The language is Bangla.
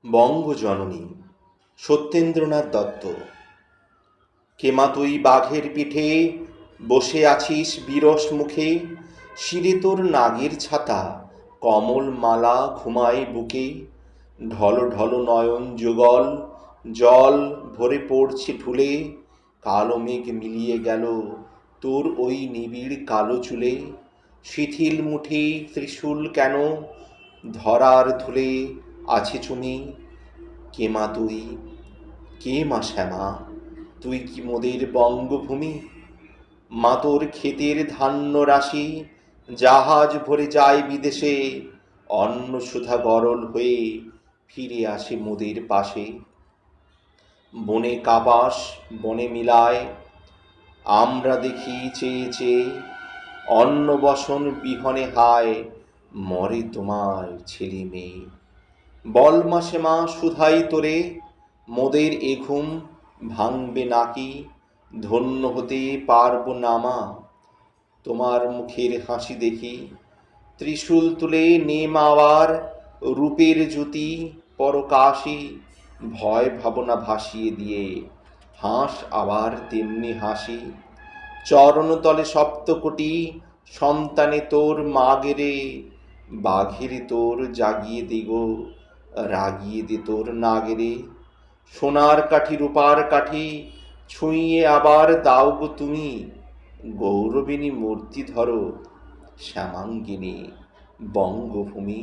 বঙ্গজননী সত্যেন্দ্রনাথ দত্ত। কে মা তুই বাঘের পিঠে বসে আছিস বিরস মুখে, শিরে তোর নাগের ছাতা, কমল মালা ঘুমায় বুকে, ঢল ঢল নয়ন যুগল, জল ভরে পড়ছে ঠুলে, কালো মেঘ মিলিয়ে গেল তোর ওই নিবিড় কালো চুলে, শিথিল মুঠে ত্রিশূল কেন ধরার ধুলে আছে চুমি। কে মা তুই, কে মা শ্যামা, তুই কি মোদের বঙ্গভূমি? মা তোর ক্ষেতের ধান্য রাশি জাহাজ ভরে যায় বিদেশে, অন্ন সুধা গরল হয়ে ফিরে আসে মোদের পাশে। বনে কাপাস বনে মিলায় আমরা দেখি চেয়ে চেয়ে, অন্ন বসন বিহনে হায় মরে তোমার ছেলে মেয়ে। বল মাসে মা সুধাই তোরে, মোদের এ ঘুম ভাঙবে নাকি? ধন্য হতে পারব না মা তোমার মুখের হাসি দেখি। ত্রিশূল তুলে নেম আবার রূপের জ্যোতি পরকাশী, ভয় ভাবনা ভাসিয়ে দিয়ে হাস আবার তেমনি হাসি। চরণতলে সপ্তকোটি সন্তানে তোর মা গেরে, বাঘের তোর জাগিয়ে দিগো রাগিয়ে দে তোর না গেরে। সোনার কাঠি রূপার কাঠি ছুঁইয়ে আবার দাও গো তুমি, গৌরবিনী মূর্তি ধরো শ্যামাঙ্গিনী বঙ্গভূমি।